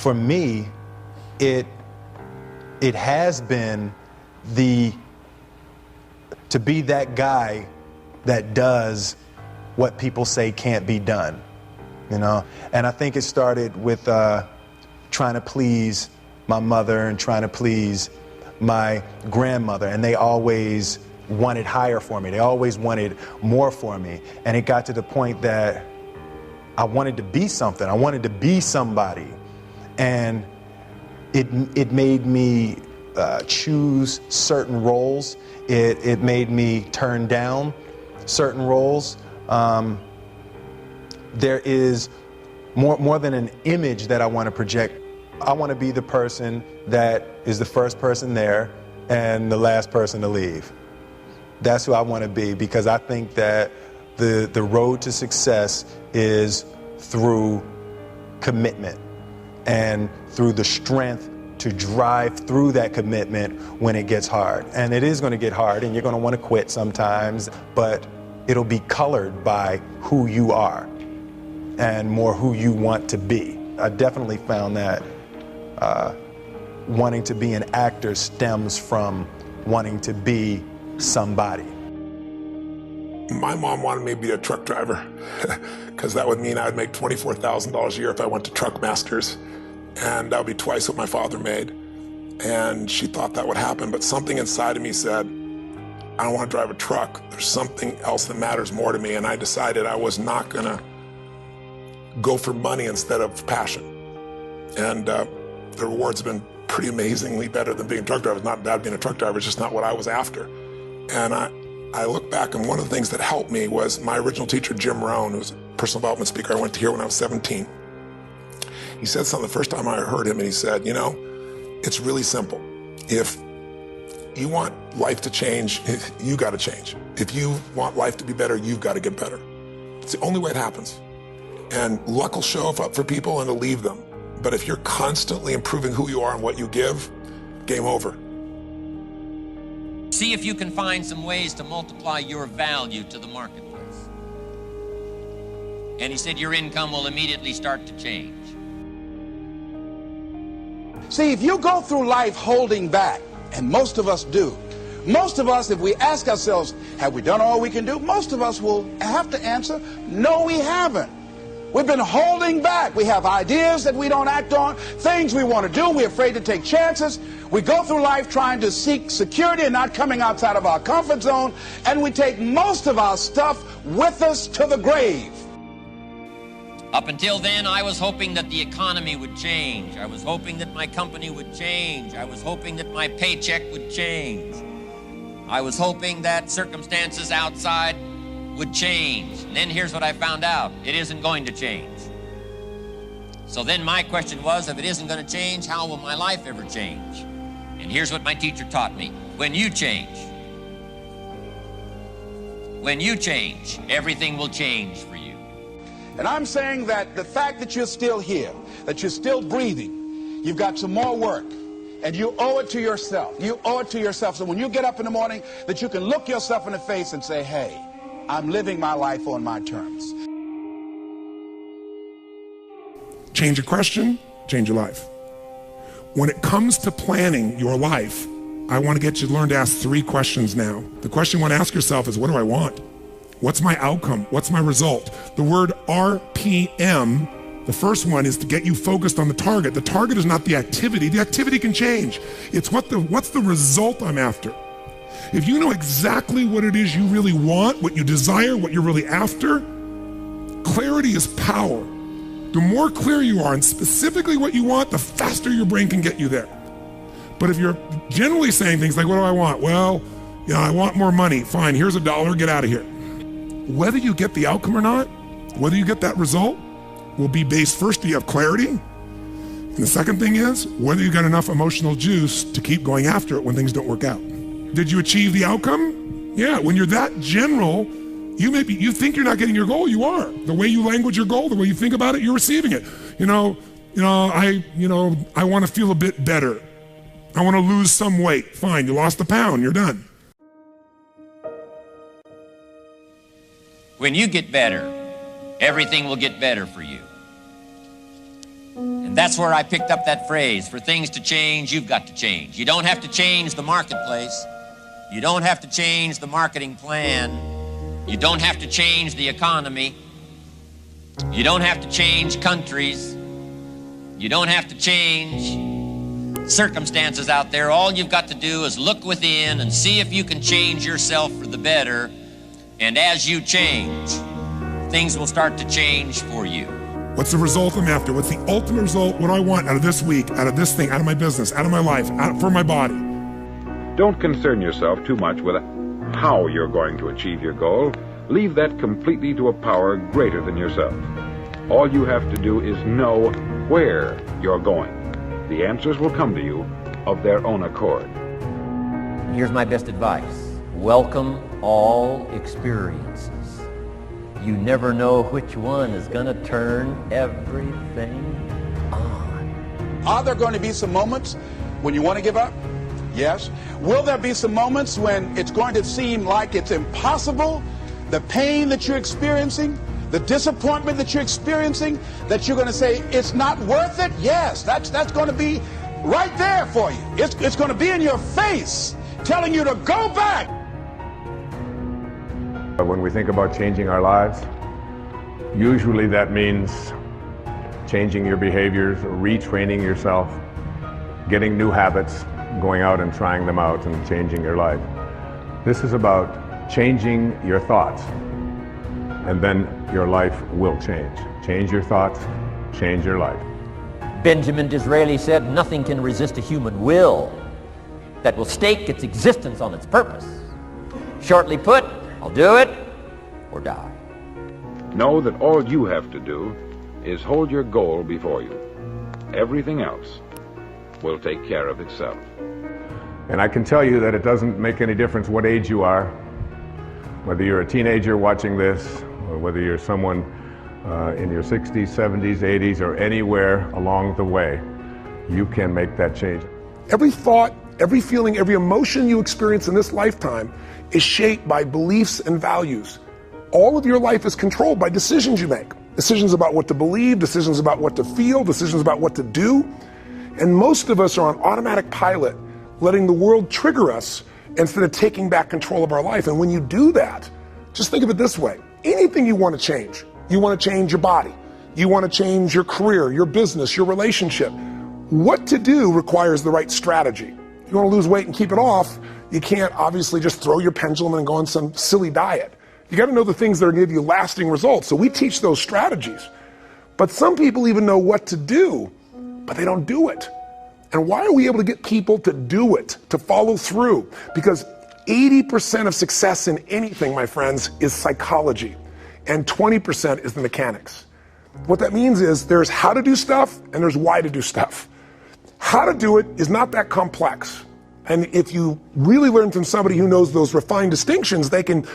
for me, it has been to be that guy that does what people say can't be done, you know? And I think it started with trying to please my mother and trying to please my grandmother, and they always wanted higher for me. They always wanted more for me. And it got to the point that I wanted to be something. I wanted to be somebody. And it made me choose certain roles. It made me turn down certain roles. There is more than an image that I want to project. I want to be the person that is the first person there and the last person to leave. That's who I want to be, because I think that the road to success is through commitment and through the strength to drive through that commitment when it gets hard. And it is going to get hard, and you're going to want to quit sometimes, but it'll be colored by who you are and more who you want to be. I definitely found that wanting to be an actor stems from wanting to be somebody. My mom wanted me to be a truck driver because that would mean I would make $24,000 a year if I went to Truck Masters, and that would be twice what my father made. And she thought that would happen, but something inside of me said, I don't want to drive a truck. There's something else that matters more to me, and I decided I was not going to go for money instead of passion. And the rewards have been pretty amazingly better than being a truck driver. It's not bad being a truck driver, it's just not what I was after. And I look back, and one of the things that helped me was my original teacher, Jim Rohn, who was a personal development speaker I went to hear when I was 17. He said something the first time I heard him, and he said, you know, it's really simple. If you want life to change, you got to change. If you want life to be better, you've got to get better. It's the only way it happens. And luck will show up for people and it'll leave them. But if you're constantly improving who you are and what you give, game over. See if you can find some ways to multiply your value to the marketplace. And he said your income will immediately start to change. See, if you go through life holding back, and most of us do, most of us, if we ask ourselves, have we done all we can do? Most of us will have to answer, no, we haven't. We've been holding back. We have ideas that we don't act on, things we want to do. We're afraid to take chances. We go through life trying to seek security and not coming outside of our comfort zone, and we take most of our stuff with us to the grave. Up until then, I was hoping that the economy would change. I was hoping that my company would change. I was hoping that my paycheck would change. I was hoping that circumstances outside would change. And then here's what I found out. It isn't going to change. So then my question was, if it isn't going to change, how will my life ever change? And here's what my teacher taught me. When you change, everything will change for you. And I'm saying that the fact that you're still here, that you're still breathing, you've got some more work, and you owe it to yourself. You owe it to yourself. So when you get up in the morning, that you can look yourself in the face and say, hey, I'm living my life on my terms. Change your question, change your life. When it comes to planning your life, I want to get you to learn to ask 3 questions now. The question you want to ask yourself is, what do I want? What's my outcome? What's my result? The word RPM, the first one, is to get you focused on the target. The target is not the activity. The activity can change. It's what's the result I'm after. If you know exactly what it is you really want, what you desire, what you're really after, clarity is power. The more clear you are and specifically what you want, the faster your brain can get you there. But if you're generally saying things like, what do I want? Well, I want more money. Fine, here's $1, get out of here. Whether you get the outcome or not, whether you get that result, will be based first, do you have clarity? And the second thing is, whether you got enough emotional juice to keep going after it when things don't work out. Did you achieve the outcome? Yeah, when you're that general, you think you're not getting your goal, you are. The way you language your goal, the way you think about it, you're receiving it. I want to feel a bit better. I want to lose some weight. Fine, you lost a pound, you're done. When you get better, everything will get better for you. And That's where I picked up that phrase, for things to change, you've got to change. You don't have to change the marketplace. You don't have to change the marketing plan. You don't have to change the economy. You don't have to change countries. You don't have to change circumstances out there. All you've got to do is look within and see if you can change yourself for the better. And as you change, things will start to change for you. What's the result I'm after? What's the ultimate result? What do I want out of this week, out of this thing, out of my business, out of my life, for my body? Don't concern yourself too much with how you're going to achieve your goal. Leave that completely to a power greater than yourself. All you have to do is know where you're going. The answers will come to you of their own accord. Here's my best advice. Welcome all experiences. You never know which one is going to turn everything on. Are there going to be some moments when you want to give up? Yes. Will there be some moments when it's going to seem like it's impossible? The pain that you're experiencing, the disappointment that you're experiencing, that you're going to say it's not worth it? Yes, that's going to be right there for you. It's going to be in your face, telling you to go back. When we think about changing our lives, usually that means changing your behaviors, retraining yourself, getting new habits, going out and trying them out and changing your life. This is about changing your thoughts, and then your life will change. Change your thoughts, change your life. Benjamin Disraeli said, nothing can resist a human will that will stake its existence on its purpose. Shortly put, I'll do it or die. Know that all you have to do is hold your goal before you. Everything else will take care of itself. And I can tell you that it doesn't make any difference what age you are, whether you're a teenager watching this, or whether you're someone in your 60s, 70s, 80s, or anywhere along the way, you can make that change. Every thought, every feeling, every emotion you experience in this lifetime is shaped by beliefs and values. All of your life is controlled by decisions you make. Decisions about what to believe, decisions about what to feel, decisions about what to do. And most of us are on automatic pilot, letting the world trigger us instead of taking back control of our life. And when you do that, just think of it this way. Anything you want to change. You want to change your body. You want to change your career, your business, your relationship. What to do requires the right strategy. If you want to lose weight and keep it off, you can't obviously just throw your pendulum and go on some silly diet. You got to know the things that are going to give you lasting results. So we teach those strategies. But some people even know what to do, but they don't do it. And why are we able to get people to do it, to follow through? Because 80% of success in anything, my friends, is psychology, and 20% is the mechanics. What that means is there's how to do stuff and there's why to do stuff. How to do it is not that complex. And if you really learn from somebody who knows those refined distinctions, they can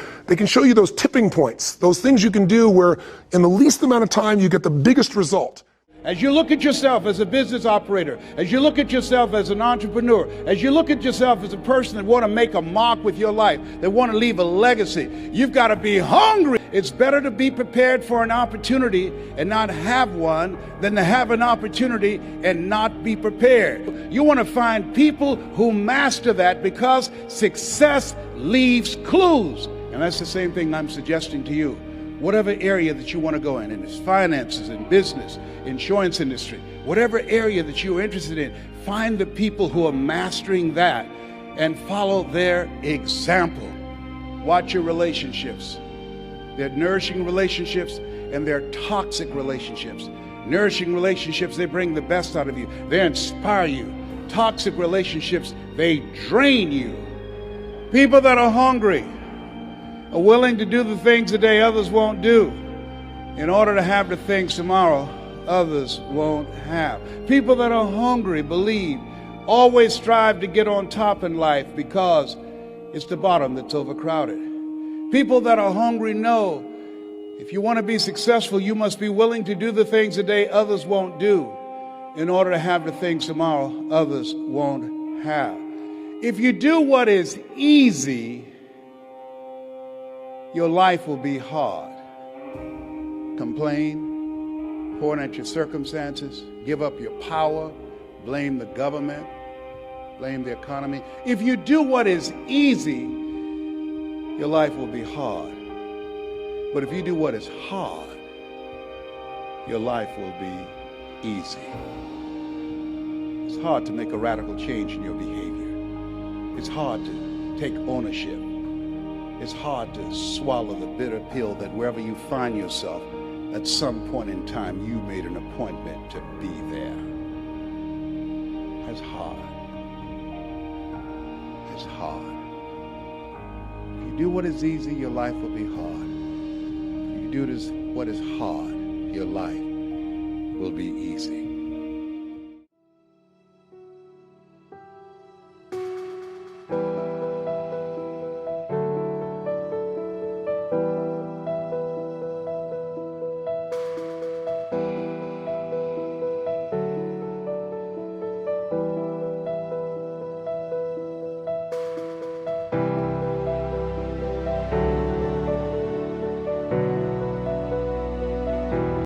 show you those tipping points, those things you can do where in the least amount of time you get the biggest result. As you look at yourself as a business operator, as you look at yourself as an entrepreneur, as you look at yourself as a person that want to make a mark with your life, that want to leave a legacy, you've got to be hungry. It's better to be prepared for an opportunity and not have one than to have an opportunity and not be prepared. You want to find people who master that because success leaves clues. And that's the same thing I'm suggesting to you. Whatever area that you want to go in it's finances, in business, insurance industry, whatever area that you're interested in, find the people who are mastering that and follow their example. Watch your relationships. They're nourishing relationships and they're toxic relationships. Nourishing relationships, they bring the best out of you. They inspire you. Toxic relationships, they drain you. People that are hungry are willing to do the things today others won't do in order to have the things tomorrow others won't have. People that are hungry believe, always strive to get on top in life because it's the bottom that's overcrowded. People that are hungry know if you want to be successful, you must be willing to do the things today others won't do in order to have the things tomorrow others won't have. If you do what is easy, your life will be hard. Complain, point at your circumstances, give up your power, blame the government, blame the economy. If you do what is easy, your life will be hard. But if you do what is hard, your life will be easy. It's hard to make a radical change in your behavior. It's hard to take ownership. It's hard to swallow the bitter pill that wherever you find yourself, at some point in time, you made an appointment to be there. That's hard. That's hard. If you do what is easy, your life will be hard. If you do what is hard, your life will be easy.